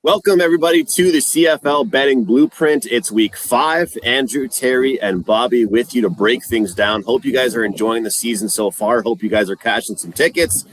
Welcome, everybody, to the CFL Betting Blueprint. It's week 5. Andrew, Terry, and Bobby with you to break things down. Hope you guys are enjoying the season so far. Hope you guys are cashing some tickets.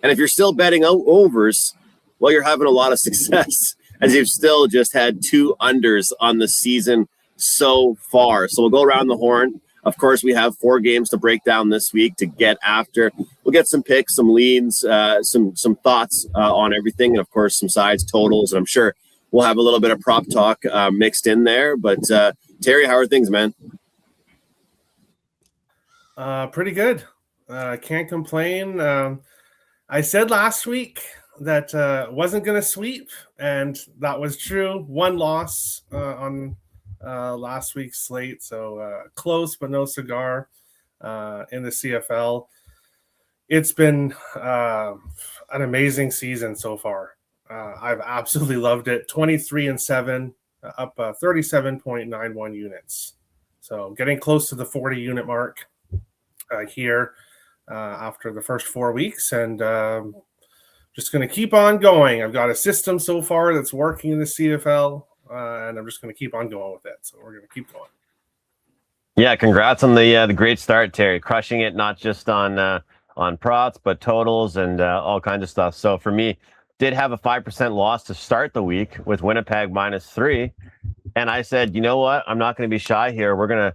And if you're still betting overs, well, you're having a lot of success, as you've still just had 2 unders on the season so far. So we'll go around the horn. Of course, we have 4 games to break down this week to get after. We'll get some picks, some leans, some thoughts on everything, and of course, some sides, totals. And I'm sure we'll have a little bit of prop talk mixed in there. But Terry, how are things, man? Pretty good. Can't complain. I said last week that wasn't going to sweep, and that was true. 1 loss on last week's slate, so close but no cigar in the CFL. It's been an amazing season so far. I've absolutely loved it. 23-7, up 37.91 units. So getting close to the 40 unit mark here after the first 4 weeks, and just going to keep on going. I've got a system so far that's working in the CFL. And I'm just going to keep on going with it. So we're going to keep going. Yeah, congrats on the great start, Terry. Crushing it, not just on props, but totals and all kinds of stuff. So for me, did have a 5% loss to start the week with Winnipeg -3, and I said, you know what, I'm not going to be shy here. We're gonna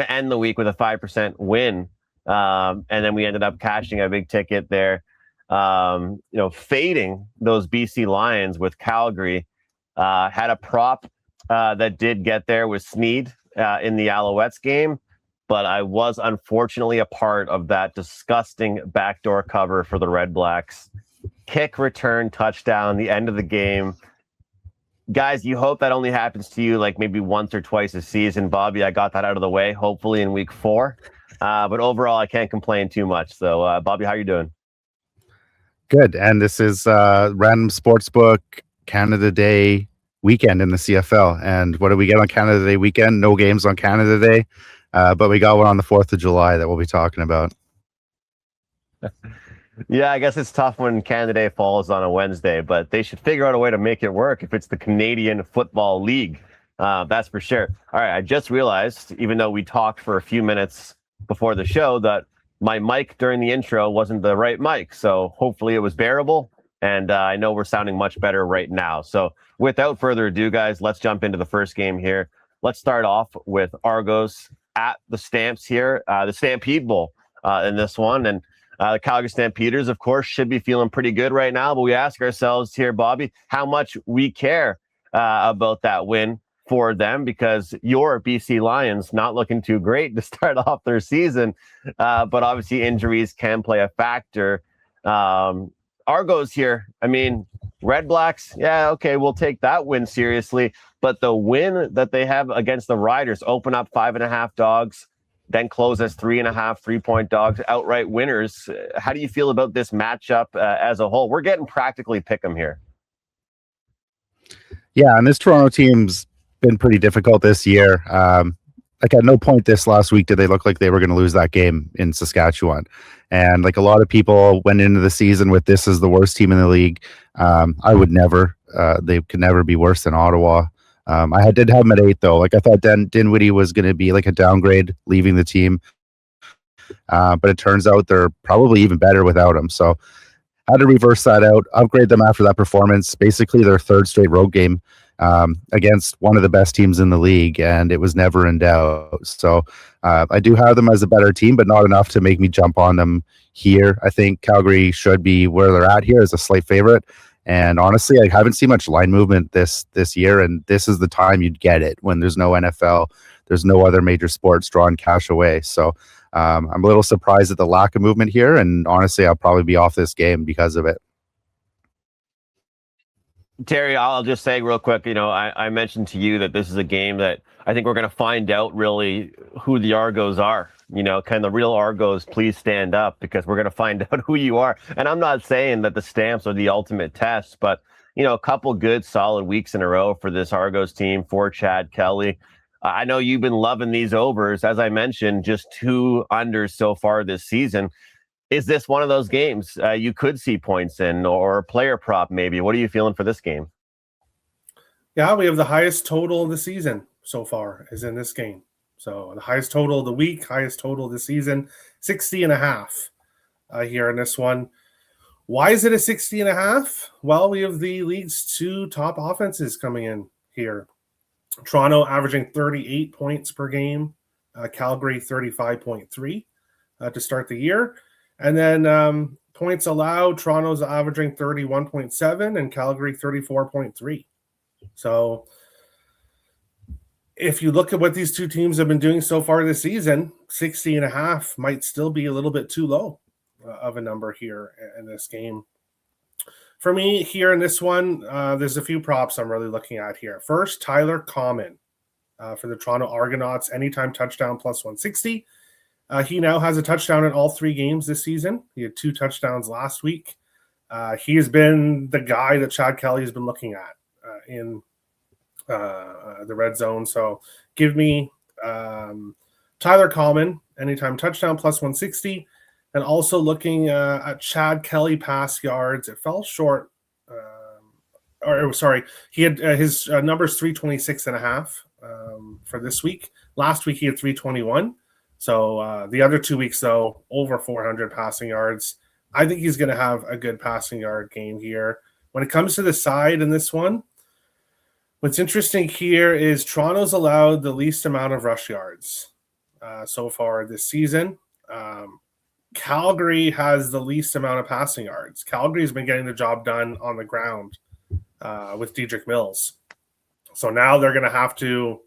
end the week with a 5% win, and then we ended up cashing a big ticket there. Fading those BC Lions with Calgary. Had a prop that did get there with Sneed in the Alouettes game, but I was unfortunately a part of that disgusting backdoor cover for the Redblacks. Kick return touchdown, the end of the game. Guys, you hope that only happens to you like maybe once or twice a season. Bobby, I got that out of the way, hopefully in week 4. But overall, I can't complain too much. So, Bobby, how are you doing? Good. And this is Random Sportsbook Canada Day weekend in the CFL. And what do we get on Canada Day weekend? No games on Canada Day, but we got one on the 4th of July that we'll be talking about. Yeah, I guess it's tough when Canada Day falls on a Wednesday, but they should figure out a way to make it work if it's the Canadian Football League. That's for sure. All right, I just realized, even though we talked for a few minutes before the show, that my mic during the intro wasn't the right mic. So hopefully it was bearable. And I know we're sounding much better right now. So without further ado, guys, let's jump into the first game here. Let's start off with Argos at the Stamps here, the Stampede Bowl in this one. And the Calgary Stampeders, of course, should be feeling pretty good right now. But we ask ourselves here, Bobby, how much we care about that win for them, because your BC Lions not looking too great to start off their season. But obviously injuries can play a factor. Argos here, I mean, Redblacks, yeah, okay, we'll take that win seriously. But the win that they have against the Riders, open up 5.5 dogs, then close as 3.5 3-point dogs, outright winners. How do you feel about this matchup as a whole? We're getting practically pick 'em here. Yeah, and this Toronto team's been pretty difficult this year. Like at no point this last week did they look like they were going to lose that game in Saskatchewan. And like a lot of people went into the season with this as the worst team in the league. I would never. They could never be worse than Ottawa. I did have them at 8 though. Like I thought Dinwiddie was going to be like a downgrade leaving the team. But it turns out they're probably even better without him. So I had to reverse that out, upgrade them after that performance. Basically their 3rd straight road game against one of the best teams in the league, and it was never in doubt. So I do have them as a better team, but not enough to make me jump on them here. I think Calgary should be where they're at here as a slight favorite. And honestly, I haven't seen much line movement this year, and this is the time you'd get it when there's no NFL, there's no other major sports drawing cash away. So I'm a little surprised at the lack of movement here, and honestly, I'll probably be off this game because of it. Terry, I'll just say real quick, I mentioned to you that this is a game that I think we're going to find out really who the Argos are. Can the real Argos please stand up, because we're going to find out who you are. And I'm not saying that the Stamps are the ultimate test, but, a couple good solid weeks in a row for this Argos team, for Chad Kelly. I know you've been loving these overs. As I mentioned, just 2 unders so far this season. Is this one of those games you could see points in, or a player prop maybe? What are you feeling for this game? Yeah, we have the highest total of the season so far is in this game. So the highest total of the week, highest total of the season, 60.5 here in this one. Why is it a 60.5? Well, we have the league's two top offenses coming in here. Toronto averaging 38 points per game, Calgary 35.3 to start the year. And then points allowed, Toronto's averaging 31.7 and Calgary 34.3. So if you look at what these two teams have been doing so far this season, 60.5 might still be a little bit too low of a number here in this game. For me here in this one, there's a few props I'm really looking at here. First, Tyler Common for the Toronto Argonauts, anytime touchdown plus 160. He now has a touchdown in all 3 games this season. He had 2 touchdowns last week. He has been the guy that Chad Kelly has been looking at in the red zone. So give me Tyler Common, anytime touchdown plus 160. And also looking at Chad Kelly pass yards, it fell short. He had his numbers 326.5 for this week. Last week he had 321. So the other 2 weeks, though, over 400 passing yards. I think he's going to have a good passing yard game here. When it comes to the side in this one, what's interesting here is Toronto's allowed the least amount of rush yards so far this season. Calgary has the least amount of passing yards. Calgary's been getting the job done on the ground with Dedrick Mills. So now they're going to have to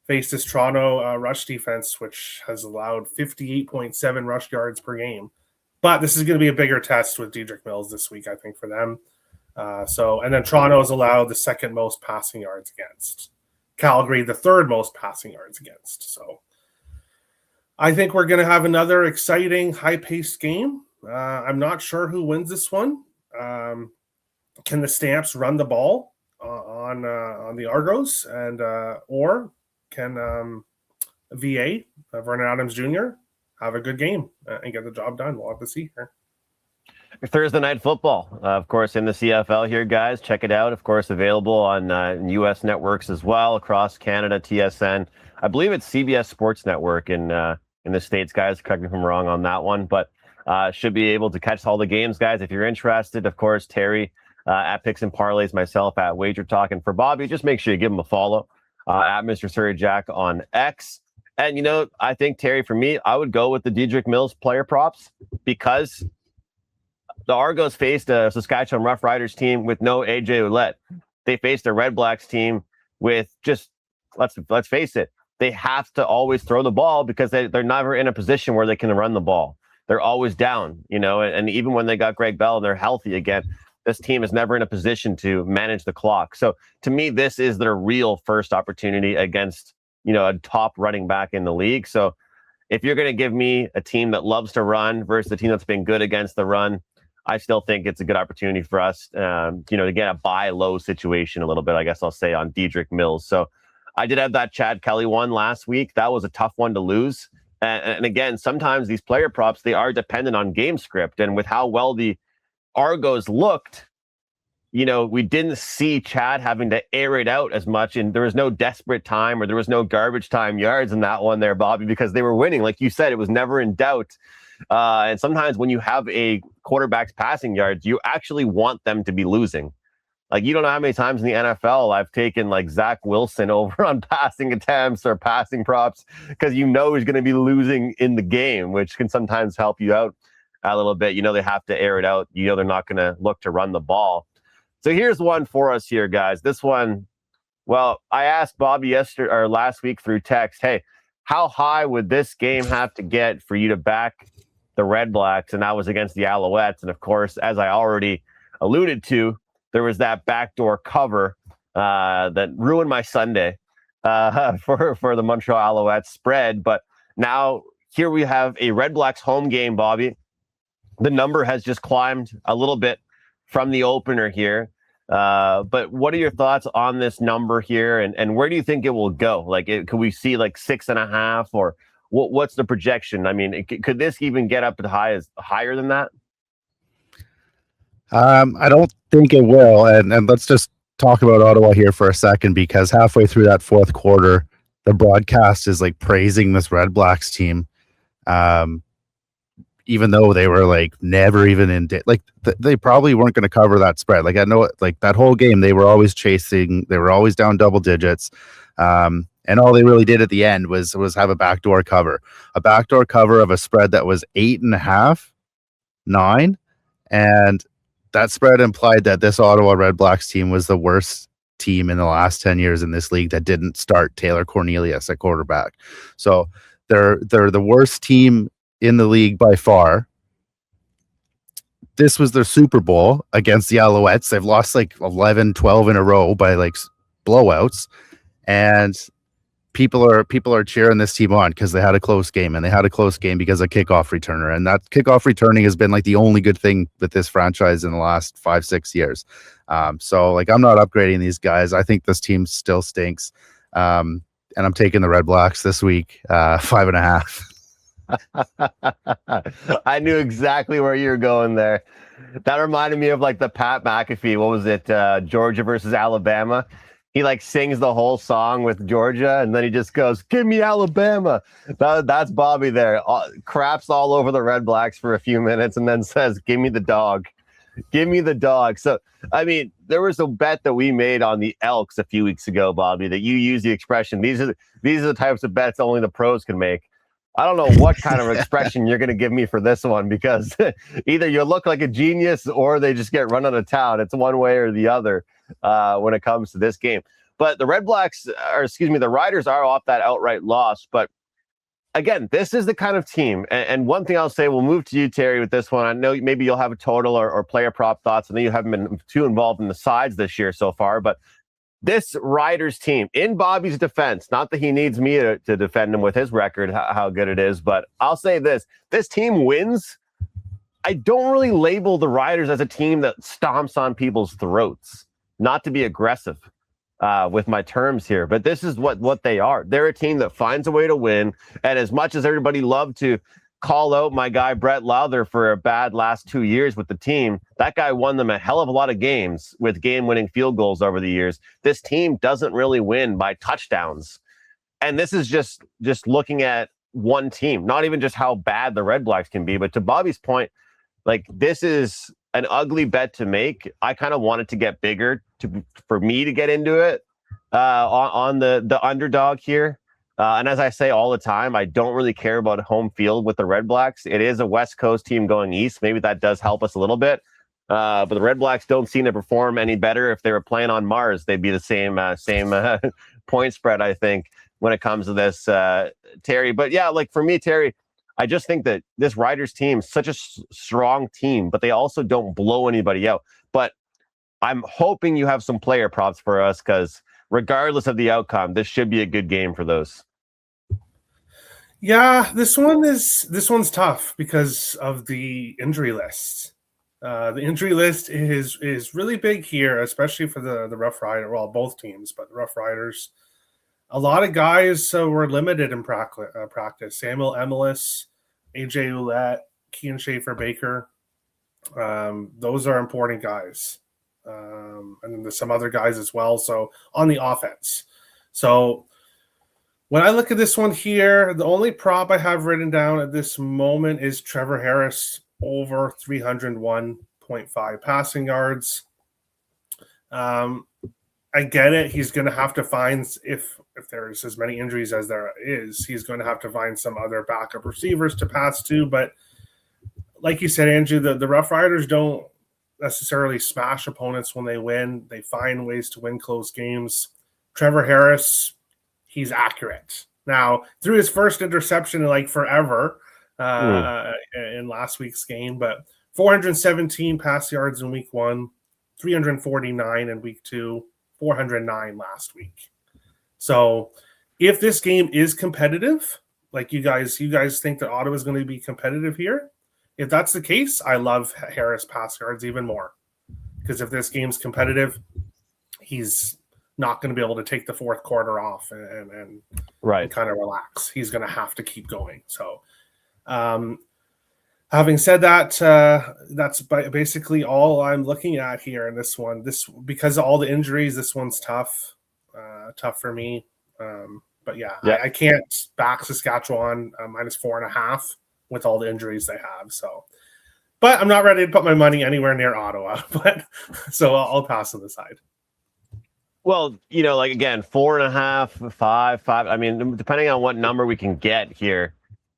face this Toronto rush defense, which has allowed 58.7 rush yards per game. But this is going to be a bigger test with Dedrick Mills this week, I think, for them. And then Toronto has allowed the second most passing yards against. Calgary, the third most passing yards against. So I think we're going to have another exciting, high-paced game. I'm not sure who wins this one. Can the Stamps run the ball on the Argos, and or can VA, Vernon Adams Jr., have a good game and get the job done? We'll have to see here. Thursday night football, of course, in the CFL here, guys. Check it out. Of course, available on U.S. networks as well, across Canada, TSN. I believe it's CBS Sports Network in the States, guys. Correct me if I'm wrong on that one, but should be able to catch all the games, guys. If you're interested, of course, Terry at Picks and Parlays, myself at Wagertalk, and for Bobby, just make sure you give him a follow at Mr. Surrey Jack on X. And, I think, Terry, for me, I would go with the Dedrick Mills player props because the Argos faced a Saskatchewan Roughriders team with no AJ Ouellette. They faced a Redblacks team with just, let's face it, they have to always throw the ball because they're never in a position where they can run the ball. They're always down, and even when they got Greg Bell and they're healthy again, this team is never in a position to manage the clock. So to me, this is their real first opportunity against, a top running back in the league. So if you're going to give me a team that loves to run versus a team that's been good against the run, I still think it's a good opportunity for us, to get a buy low situation a little bit, I guess I'll say, on Dedrick Mills. So I did have that Chad Kelly one last week. That was a tough one to lose. And again, sometimes these player props, they are dependent on game script. And with how well the Argos looked, we didn't see Chad having to air it out as much. And there was no desperate time or there was no garbage time yards in that one there, Bobby, because they were winning. Like you said, it was never in doubt. And sometimes when you have a quarterback's passing yards, you actually want them to be losing. Like, you don't know how many times in the NFL I've taken like Zach Wilson over on passing attempts or passing props because he's going to be losing in the game, which can sometimes help you out a little bit. They have to air it out. They're not going to look to run the ball. So here's one for us here, guys. This one, well, I asked Bobby last week through text, hey, how high would this game have to get for you to back the Redblacks? And that was against the Alouettes. And of course, as I already alluded to, there was that backdoor cover that ruined my Sunday for the Montreal Alouettes spread. But now here we have a Redblacks home game, Bobby. The number has just climbed a little bit from the opener here. But what are your thoughts on this number here? And where do you think it will go? Like, could we see like 6.5 or what's the projection? I mean, could this even get up as higher than that? I don't think it will. And let's just talk about Ottawa here for a second, because halfway through that fourth quarter, the broadcast is like praising this Redblacks team. Even though they were like never even in they probably weren't going to cover that spread. Like I know, like that whole game, they were always chasing, they were always down double digits. And all they really did at the end was have a backdoor cover of a spread that was 8.5, 9. And that spread implied that this Ottawa Redblacks team was the worst team in the last 10 years in this league that didn't start Taylor Cornelius at quarterback. So they're the worst team in the league by far. This was their Super Bowl against the Alouettes. They've lost like 11, 12 in a row by like blowouts, and people are cheering this team on because they had a close game, and they had a close game because of kickoff returner, and that kickoff returning has been like the only good thing with this franchise in the last 5-6 years. So like I'm not upgrading these guys. I think this team still stinks, and I'm taking the Redblacks this week, 5.5. I knew exactly where you were going there. That reminded me of like the Pat McAfee. What was it? Georgia versus Alabama. He like sings the whole song with Georgia, and then he just goes, "Give me Alabama." That's Bobby there. Craps all over the Redblacks for a few minutes, and then says, "Give me the dog. Give me the dog." So, I mean, there was a bet that we made on the Elks a few weeks ago, Bobby, that you use the expression, these are the types of bets only the pros can make. I don't know what kind of expression you're going to give me for this one, because either you look like a genius or they just get run out of town. It's one way or the other when it comes to this game. But the the Riders are off that outright loss. But again, this is the kind of team. And one thing I'll say, we'll move to you, Terry, with this one. I know maybe you'll have a total or player prop thoughts. I know you haven't been too involved in the sides this year so far, but this Riders team, in Bobby's defense, not that he needs me to defend him with his record, how good it is, but I'll say this team wins. I don't really label the Riders as a team that stomps on people's throats, not to be aggressive with my terms here, but this is what they are. They're a team that finds a way to win, and as much as everybody loved to call out my guy Brett Lowther for a bad last 2 years with the team, that guy won them a hell of a lot of games with game-winning field goals over the years. This team doesn't really win by touchdowns. And this is just looking at one team, not even just how bad the Redblacks can be, but to Bobby's point, like this is an ugly bet to make. I kind of wanted to get bigger for me to get into it on the underdog here. And as I say all the time, I don't really care about home field with the Redblacks. It is a West Coast team going east. Maybe that does help us a little bit. But the Redblacks don't seem to perform any better. If they were playing on Mars, they'd be the same point spread, I think, when it comes to this, Terry. But yeah, like for me, Terry, I just think that this Riders team is such a strong team, but they also don't blow anybody out. But I'm hoping you have some player props for us, because regardless of the outcome, this should be a good game for those. Yeah, this one's tough because of the injury list. The injury list is really big here, especially for the Roughriders. Well, both teams, but the Roughriders. A lot of guys were limited in practice. Samuel Emilus, AJ Ouellette, Kean Schaefer-Baker. Those are important guys. And then there's some other guys as well. So on the offense. So when I look at this one here, the only prop I have written down at this moment is Trevor Harris over 301.5 passing yards. I get it. He's going to have to find, if there's as many injuries as there is, he's going to have to find some other backup receivers to pass to. But like you said, Andrew, the Roughriders don't necessarily smash opponents when they win. They find ways to win close games. Trevor Harris, he's accurate. Now, through his first interception in like forever in last week's game, but 417 pass yards in week 1, 349 in week 2, 409 last week. So if this game is competitive, like you guys think that Ottawa is going to be competitive here, if that's the case, I love Harris pass yards even more. Because if this game's competitive, he's not going to be able to take the fourth quarter off and kind of relax. He's going to have to keep going. So having Having said that, that's basically all I'm looking at here in this one. Because of all the injuries, this one's tough for me. But yeah, I can't back Saskatchewan minus 4.5 with all the injuries they have. So, but I'm not ready to put my money anywhere near Ottawa. But so I'll pass on the side. Well, like again, 4.5, 5. I mean, depending on what number we can get here,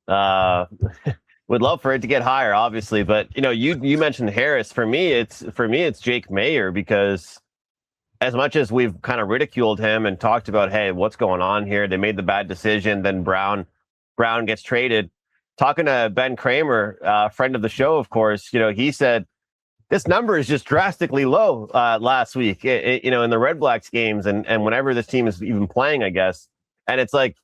would love for it to get higher, obviously. But you mentioned Harris. For me, it's Jake Mayer, because as much as we've kind of ridiculed him and talked about, hey, what's going on here? They made the bad decision. Then Brown gets traded. Talking to Ben Kramer, friend of the show, of course, he said this number is just drastically low last week, in the Redblacks games and whenever this team is even playing, I guess. And it's like,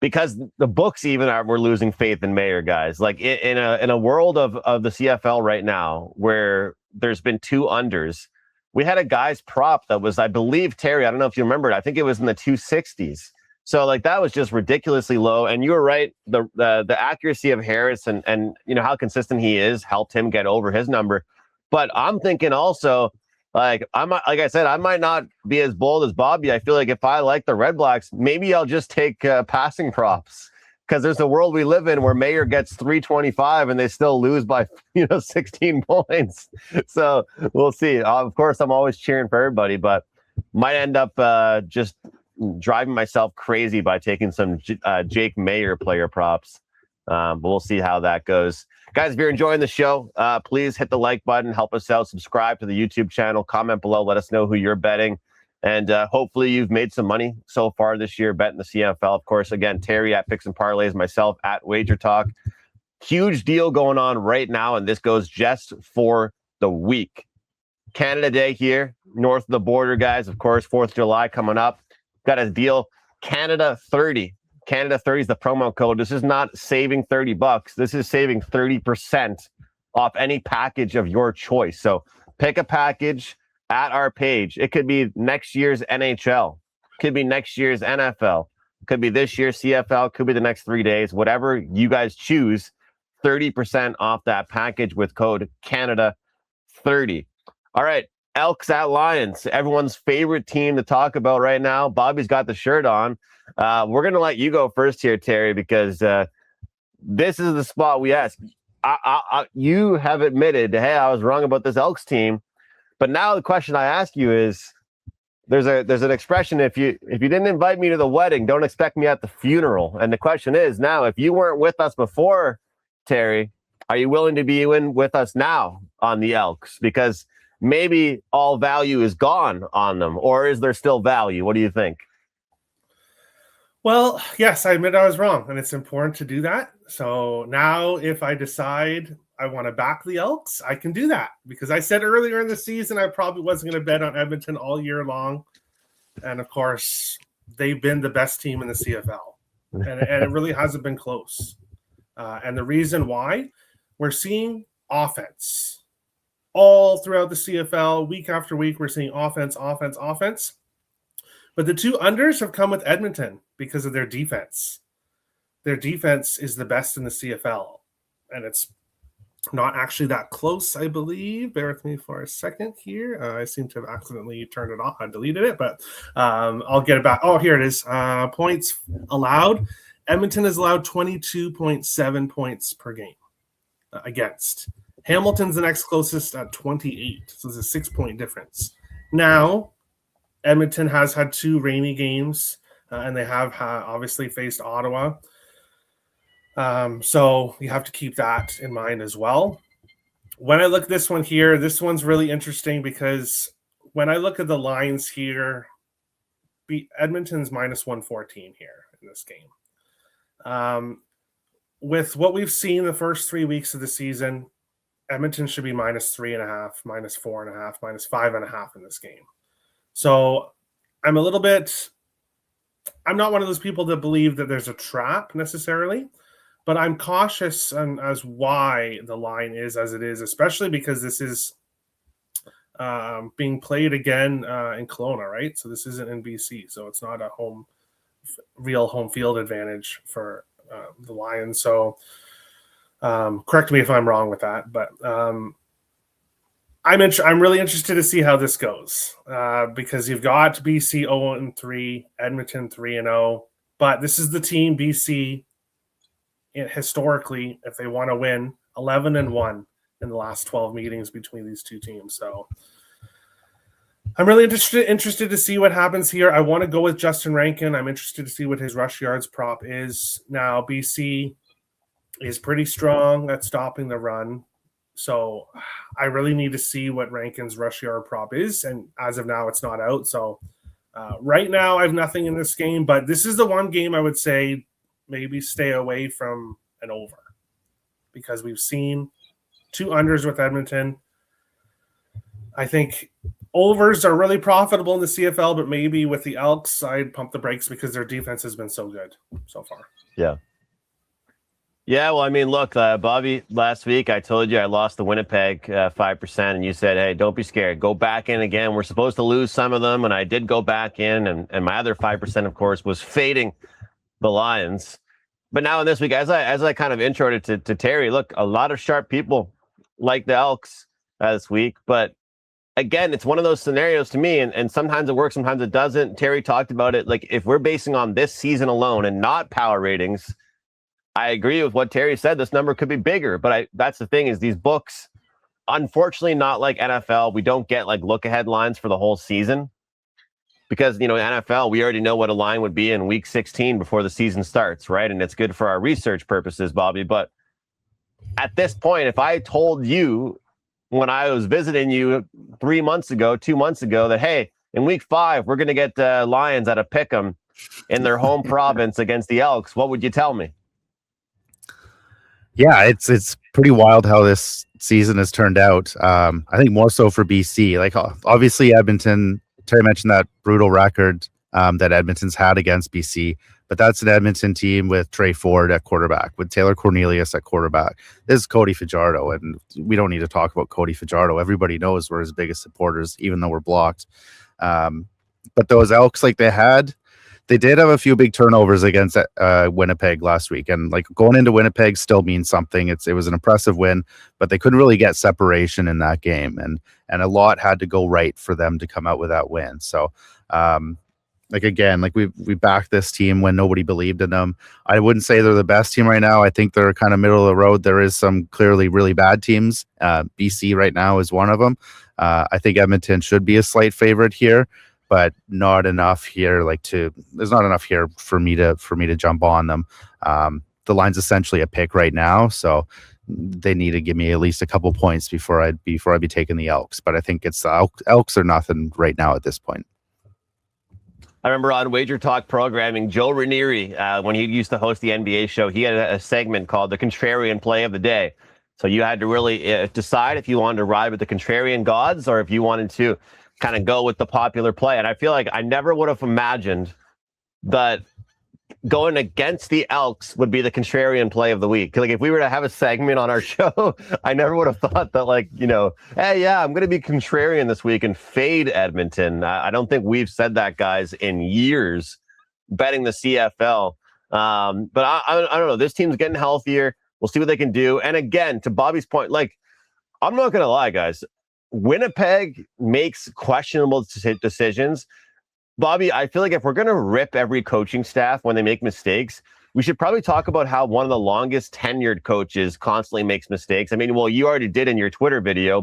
because the books even were losing faith in Mayer, guys. Like in a world of the CFL right now, where there's been 2 unders, we had a guy's prop that was, I believe, Terry, I don't know if you remember it, I think it was in the 260s. So like that was just ridiculously low. And you were right, the accuracy of Harris and how consistent he is helped him get over his number. But I'm thinking also, like I said, I might not be as bold as Bobby. I feel like if I like the Redblacks, maybe I'll just take passing props, because there's a world we live in where Mayer gets 325 and they still lose by 16 points. So we'll see. Of course, I'm always cheering for everybody, but might end up just driving myself crazy by taking some Jake Mayer player props. But we'll see how that goes. Guys, if you're enjoying the show, please hit the like button, help us out, subscribe to the YouTube channel, comment below, let us know who you're betting. And hopefully you've made some money so far this year betting the CFL. Of course, again, Terry at Picks and Parlays, myself at Wagertalk. Huge deal going on right now, and this goes just for the week. Canada Day here, north of the border, guys. Of course, 4th of July coming up. Got a deal, Canada 30. Canada 30 is the promo code. This is not saving $30. This is saving 30% off any package of your choice. So pick a package at our page. It could be next year's NHL, could be next year's NFL, could be this year's CFL, could be the next 3 days, whatever you guys choose. 30% off that package with code Canada 30. All right. Elks at Lions, everyone's favorite team to talk about right now. Bobby's got the shirt on. We're going to let you go first here, Terry, because this is the spot we ask. You have admitted, hey, I was wrong about this Elks team. But now the question I ask you is, there's an expression, if you didn't invite me to the wedding, don't expect me at the funeral. And the question is now, if you weren't with us before, Terry, are you willing to be in with us now on the Elks? Because maybe all value is gone on them, or is there still value? What do you think? Well, yes, I admit I was wrong, and it's important to do that. So now if I decide I want to back the Elks, I can do that, because I said earlier in the season I probably wasn't going to bet on Edmonton all year long. And of course, they've been the best team in the CFL, and it really hasn't been close. And the reason why, we're seeing offense all throughout the CFL, week after week. We're seeing offense. But the 2 unders have come with Edmonton because of their defense. Their defense is the best in the CFL, and it's not actually that close, I believe. Bear with me for a second here. I seem to have accidentally turned it off. I deleted it, but I'll get it back. Oh, here it is. Points allowed. Edmonton has allowed 22.7 points per game against. Hamilton's the next closest at 28. So there's a 6-point difference. Now, Edmonton has had 2 rainy games, and they have obviously faced Ottawa. So you have to keep that in mind as well. When I look at this one here, this one's really interesting, because when I look at the lines here, Edmonton's minus 114 here in this game. With what we've seen the first 3 weeks of the season, Edmonton should be minus 3.5, minus 4.5, minus 5.5 in this game. So I'm not one of those people that believe that there's a trap necessarily, but I'm cautious as why the line is as it is, especially because this is being played again in Kelowna, right? So this isn't in BC, so it's not a real home field advantage for the Lions. So Correct me if I'm wrong with that, but I'm really interested to see how this goes because you've got BC 0-3, Edmonton 3-0, but this is the team BC historically, if they want to win, 11-1 in the last 12 meetings between these two teams. So I'm really interested to see what happens here. I want to go with Justin Rankin. I'm interested to see what his rush yards prop is. Now, BC is pretty strong at stopping the run. So I really need to see what Rankin's rush yard prop is. And as of now, it's not out. So right now, I have nothing in this game. But this is the one game I would say maybe stay away from an over. Because we've seen 2 unders with Edmonton. I think overs are really profitable in the CFL, but maybe with the Elks, I'd pump the brakes because their defense has been so good so far. Yeah. Yeah, well, I mean, look, Bobby, last week I told you I lost the Winnipeg 5%, and you said, hey, don't be scared. Go back in again. We're supposed to lose some of them, and I did go back in, and my other 5%, of course, was fading the Lions. But now in this week, as I kind of introed it to Terry, look, a lot of sharp people like the Elks this week, but again, it's one of those scenarios to me, and sometimes it works, sometimes it doesn't. Terry talked about it. Like, if we're basing on this season alone and not power ratings, I agree with what Terry said. This number could be bigger, but that's the thing is these books, unfortunately, not like NFL. We don't get like look ahead lines for the whole season because, in NFL, we already know what a line would be in week 16 before the season starts, right? And it's good for our research purposes, Bobby. But at this point, if I told you when I was visiting you 2 months ago, that, hey, in week 5, we're going to get Lions at a pick'em in their home province against the Elks, what would you tell me? Yeah, it's pretty wild how this season has turned out. I think more so for BC. Like, obviously, Edmonton, Terry mentioned that brutal record that Edmonton's had against BC, but that's an Edmonton team with Trey Ford at quarterback, with Taylor Cornelius at quarterback. This is Cody Fajardo, and we don't need to talk about Cody Fajardo. Everybody knows we're his biggest supporters, even though we're blocked. But those Elks, they did have a few big turnovers against Winnipeg last week, and like going into Winnipeg still means something. It was an impressive win, but they couldn't really get separation in that game, and a lot had to go right for them to come out with that win. So, we backed this team when nobody believed in them. I wouldn't say they're the best team right now. I think they're kind of middle of the road. There is some clearly really bad teams. BC right now is one of them. I think Edmonton should be a slight favorite here, but not enough here. There's not enough here for me to jump on them. The line's essentially a pick right now, so they need to give me at least a couple points before I'd be taking the Elks. But I think it's Elks or nothing right now at this point. I remember on Wagertalk programming, Joe Ranieri, when he used to host the NBA show, he had a segment called the Contrarian Play of the Day. So you had to really decide if you wanted to ride with the contrarian gods or if you wanted to kind of go with the popular play. And I feel like I never would have imagined that going against the Elks would be the contrarian play of the week. Like, if we were to have a segment on our show, I never would have thought that, hey, yeah, I'm going to be contrarian this week and fade Edmonton. I don't think we've said that, guys, in years betting the CFL. But I don't know. This team's getting healthier. We'll see what they can do. And again, to Bobby's point, I'm not going to lie, guys. Winnipeg makes questionable decisions. Bobby, I feel like if we're going to rip every coaching staff when they make mistakes, we should probably talk about how one of the longest tenured coaches constantly makes mistakes. I mean, well, you already did in your Twitter video,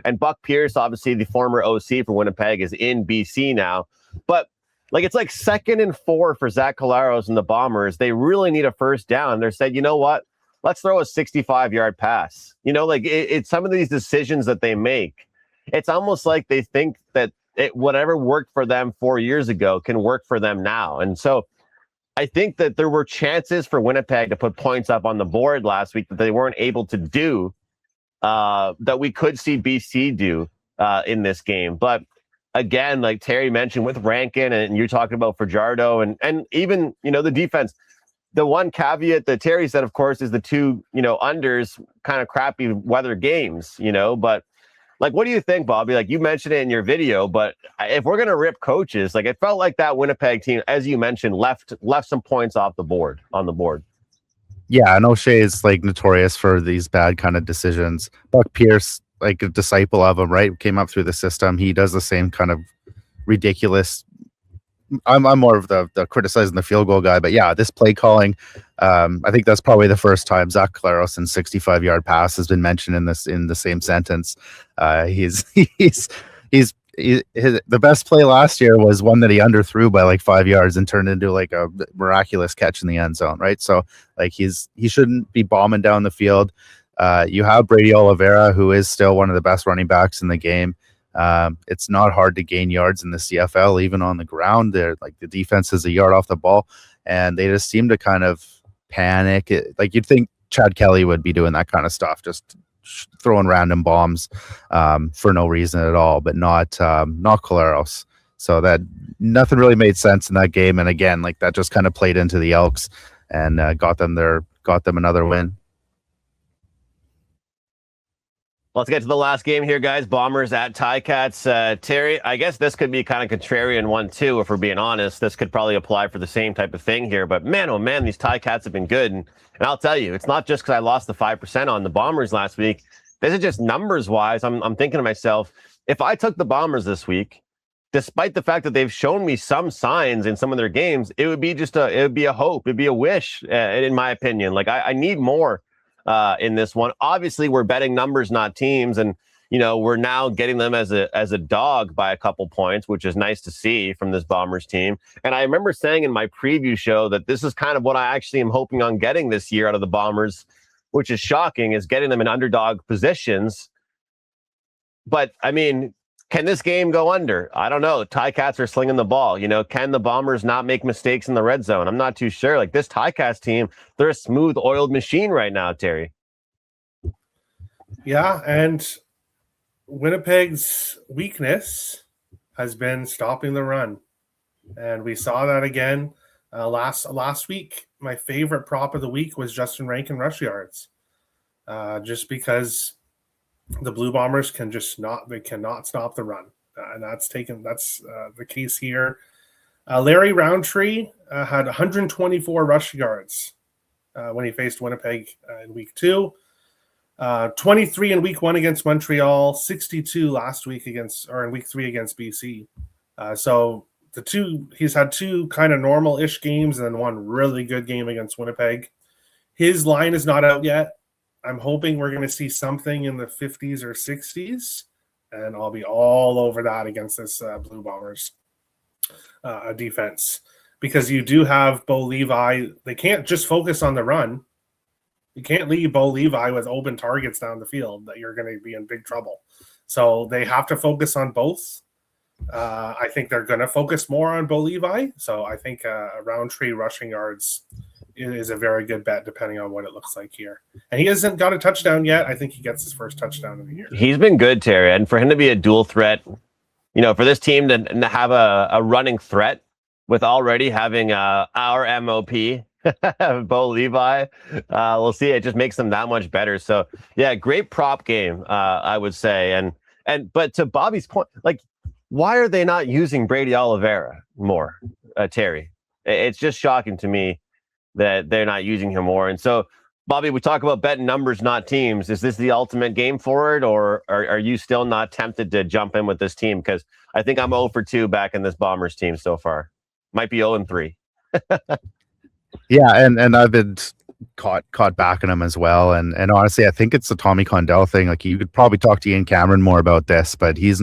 and Buck Pierce, obviously the former OC for Winnipeg, is in BC now. But it's 2nd and 4 for Zach Collaros and the Bombers. They really need a first down. They're said, you know what? Let's throw a 65-yard pass. It's some of these decisions that they make. It's almost like they think that whatever worked for them 4 years ago can work for them now. And so I think that there were chances for Winnipeg to put points up on the board last week that they weren't able to do, that we could see BC do in this game. But again, like Terry mentioned with Rankin, and you're talking about Fajardo and even, the defense. The one caveat that Terry said, of course, is the 2, unders, kind of crappy weather games, but what do you think, Bobby? You mentioned it in your video, but if we're going to rip coaches, it felt like that Winnipeg team, as you mentioned, left some points on the board. Yeah, and O'Shea is like notorious for these bad kind of decisions. Buck Pierce, like a disciple of him, right? Came up through the system. He does the same kind of ridiculous. I'm more of the criticizing the field goal guy, but yeah, this play calling, I think that's probably the first time Zach Claros' 65-yard pass has been mentioned in the same sentence. He's the best play last year was one that he underthrew by like 5 yards and turned into like a miraculous catch in the end zone, right? So like he shouldn't be bombing down the field. You have Brady Oliveira, who is still one of the best running backs in the game. It's not hard to gain yards in the CFL, even on the ground. They're like the defense is a yard off the ball, and they just seem to kind of panic. Like you'd think Chad Kelly would be doing that kind of stuff, just throwing random bombs for no reason at all, but not Collaros. So that nothing really made sense in that game, and again, like that just kind of played into the Elks and got them another win. Let's get to the last game here, guys. Bombers at Ticats. Terry, I guess this could be kind of contrarian one, too, if we're being honest. This could probably apply for the same type of thing here. But man, oh man, these Ticats have been good. And I'll tell you, it's not just because I lost the 5% on the Bombers last week. This is just numbers-wise. I'm thinking to myself, if I took the Bombers this week, despite the fact that they've shown me some signs in some of their games, it would be a hope. It'd be a wish, in my opinion. Like, I need more. In this one, obviously we're betting numbers, not teams, and we're now getting them as a dog by a couple points, which is nice to see from this Bombers team. And I remember saying in my preview show that this is kind of what I actually am hoping on getting this year out of the Bombers, which is shocking, is getting them in underdog positions. But I mean, can this game go under? I don't know. Ticats are slinging the ball. Can the Bombers not make mistakes in the red zone? I'm not too sure. Like this Ticats team, they're a smooth oiled machine right now, Terry. Yeah, and Winnipeg's weakness has been stopping the run. And we saw that again last week. My favorite prop of the week was Justin Rankin rush yards. Just because the Blue Bombers cannot stop the run. And that's the case here. Larry Roundtree had 124 rush yards when he faced Winnipeg in week 2. 23 in week 1 against Montreal, 62 last week in week 3 against BC. So he's had 2 kind of normal-ish games and then 1 really good game against Winnipeg. His line is not out yet. I'm hoping we're going to see something in the 50s or 60s, and I'll be all over that against this Blue Bombers defense, because you do have Bo Levi. They can't just focus on the run. You can't leave Bo Levi with open targets down the field. That you're going to be in big trouble. So they have to focus on both. I think they're going to focus more on Bo Levi. So I think a Roundtree rushing yards is a very good bet, depending on what it looks like here. And he hasn't got a touchdown yet. I think he gets his first touchdown of the year. He's been good, Terry. And for him to be a dual threat, for this team to have a running threat with already having our MOP, Bo Levi, we'll see. It just makes them that much better. So, yeah, great prop game, I would say. But to Bobby's point, like, why are they not using Brady Oliveira more, Terry? It's just shocking to me that they're not using him more. And so, Bobby, we talk about betting numbers, not teams. Is this the ultimate game for it, or are you still not tempted to jump in with this team? Because I think I'm 0 for 2 back in this Bombers team so far. Might be 0 and 3. Yeah, and I've been caught backing him as well. And honestly, I think it's the Tommy Condell thing. Like, you could probably talk to Ian Cameron more about this, but he's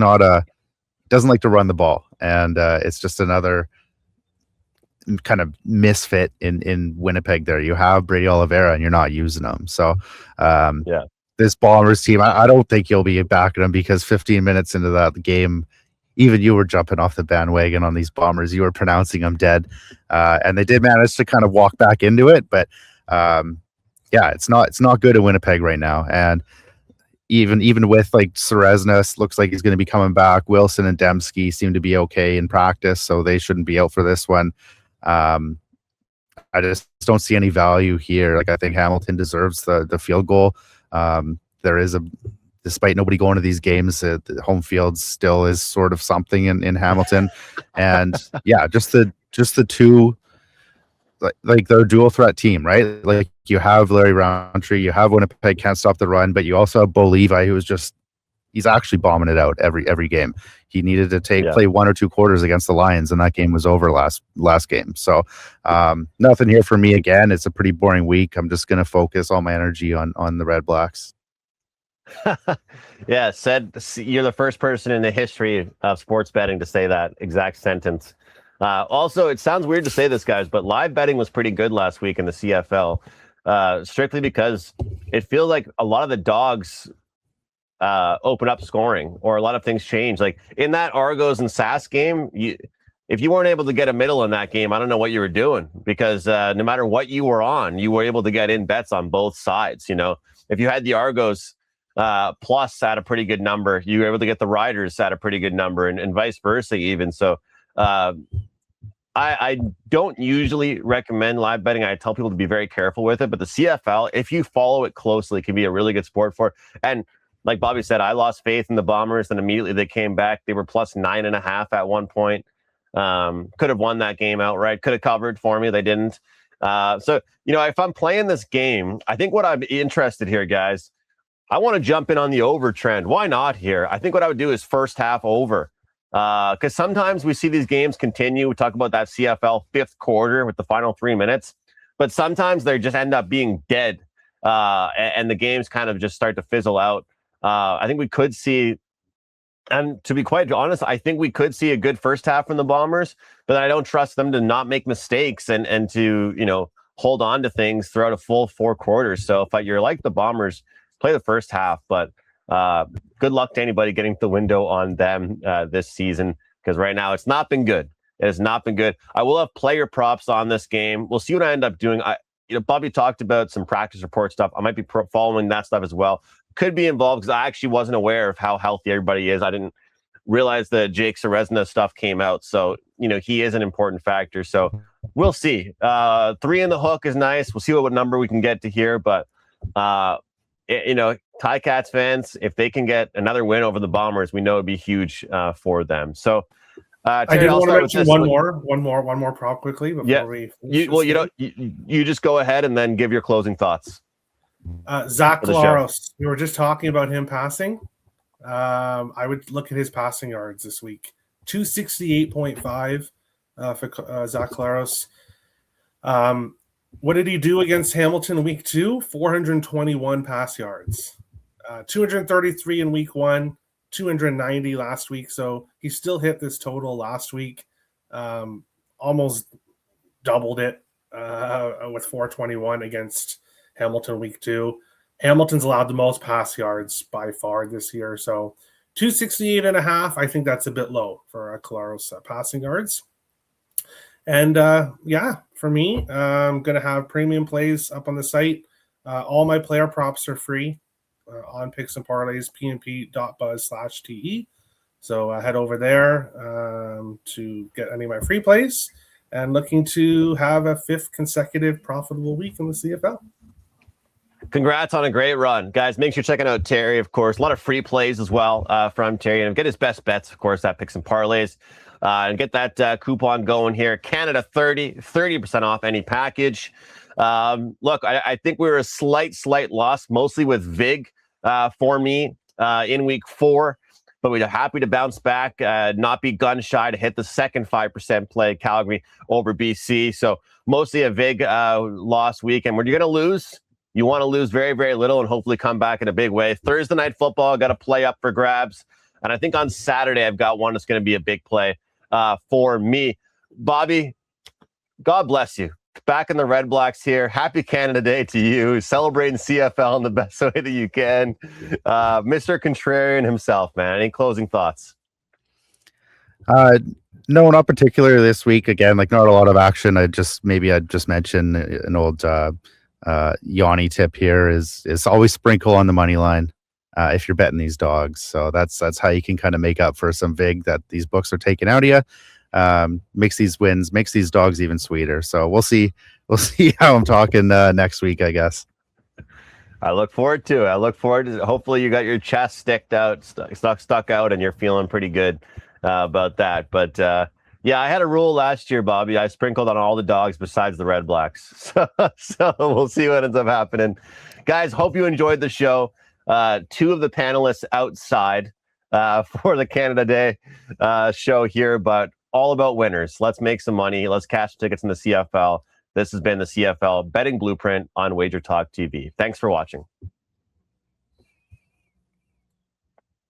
doesn't like to run the ball, and it's just another kind of misfit in Winnipeg. There you have Brady Oliveira and you're not using them. So this Bombers team, I don't think you'll be backing them, because 15 minutes into the game, even you were jumping off the bandwagon on these Bombers. You were pronouncing them dead, and they did manage to kind of walk back into it, but it's not good at Winnipeg right now. And even with like Serezna, looks like he's going to be coming back. Wilson and Dembski seem to be okay in practice, so they shouldn't be out for this one. I just don't see any value here. Like, I think Hamilton deserves the field goal. Despite nobody going to these games, the home field still is sort of something in Hamilton. And yeah, just the two, like they're a dual threat team, right? Like you have Larry Roundtree, you have Winnipeg can't stop the run, but you also have Bo Levi, who is he's actually bombing it out every game. He needed to play 1 or 2 quarters against the Lions, and that game was over last game. So nothing here for me again. It's a pretty boring week. I'm just going to focus all my energy on the Redblacks. Yeah, you're the first person in the history of sports betting to say that exact sentence. Also, it sounds weird to say this, guys, but live betting was pretty good last week in the CFL, strictly because it feels like a lot of the dogs open up scoring, or a lot of things change. Like in that Argos and Sask game, if you weren't able to get a middle in that game, I don't know what you were doing, because no matter what you were on, you were able to get in bets on both sides. You know, if you had the Argos plus at a pretty good number, you were able to get the Riders at a pretty good number, and vice versa even. So I don't usually recommend live betting. I tell people to be very careful with it, but the CFL, if you follow it closely, can be a really good sport for it. And like Bobby said, I lost faith in the Bombers, and immediately they came back. They were plus 9.5 at one point. Could have won that game outright. Could have covered for me. They didn't. So, you know, if I'm playing this game, I think what I'm interested here, guys, I want to jump in on the over trend. Why not here? I think what I would do is first half over. Because sometimes we see these games continue. We talk about that CFL 5th quarter with the final 3 minutes, but sometimes they just end up being dead, and the games kind of just start to fizzle out. I think we could see, and to be quite honest, I think we could see a good first half from the Bombers, but I don't trust them to not make mistakes and to, you know, hold on to things throughout a full 4 quarters. So if you're like the Bombers, play the first half, but good luck to anybody getting the window on them this season, because right now it's not been good. It has not been good. I will have player props on this game. We'll see what I end up doing. Bobby talked about some practice report stuff. I might be following that stuff as well. Could be involved because I actually wasn't aware of how healthy everybody is. I didn't realize the Jake Serezna stuff came out. So, you know, he is an important factor. So we'll see. 3 in the hook is nice. We'll see what number we can get to here. But, you know, Ticats fans, if they can get another win over the Bombers, we know it'd be huge for them. So, Terry, I did want to mention one more prop quickly before you just go ahead and then give your closing thoughts. Zach Collaros, we were just talking about him passing. I would look at his passing yards this week. 268.5 for Zach Collaros. What did he do against Hamilton week 2? 421 pass yards. 233 in week 1, 290 last week. So he still hit this total last week. Almost doubled it with 421 against Hamilton week 2. Hamilton's allowed the most pass yards by far this year. So 268.5, I think that's a bit low for Collaros passing yards. And for me, I'm going to have premium plays up on the site. All my player props are free on Picks and Parlays, pnp.buzz/te. So head over there to get any of my free plays, and looking to have a 5th consecutive profitable week in the CFL. Congrats on a great run, guys. Make sure you're checking out Terry, of course. A lot of free plays as well from Terry, and get his best bets, of course, at Picks and Parlays. And get that coupon going here. Canada 30% off any package. Look, I think we were a slight loss, mostly with Vig for me in week 4. But we're happy to bounce back, not be gun shy to hit the second 5% play, Calgary over BC. So mostly a Vig loss week. And when you're going to lose, you want to lose very, very little and hopefully come back in a big way. Thursday night football, got to play up for grabs. And I think on Saturday, I've got one that's going to be a big play for me. Bobby, God bless you. Back in the Redblacks here. Happy Canada Day to you. Celebrating CFL in the best way that you can. Mr. Contrarian himself, man. Any closing thoughts? No, not particularly this week. Again, like not a lot of action. I'd just mention an old Yanni tip here is always sprinkle on the money line if you're betting these dogs. So that's how you can kind of make up for some vig that these books are taking out of you. Makes these wins, makes these dogs even sweeter. So we'll see how I'm talking next week, I guess. I look forward to it. Hopefully you got your chest stuck out and you're feeling pretty good about that. But Yeah, I had a rule last year, Bobby. I sprinkled on all the dogs besides the Redblacks. So we'll see what ends up happening. Guys, hope you enjoyed the show. Two of the panelists outside for the Canada Day show here, but all about winners. Let's make some money. Let's cash tickets in the CFL. This has been the CFL Betting Blueprint on Wagertalk TV. Thanks for watching.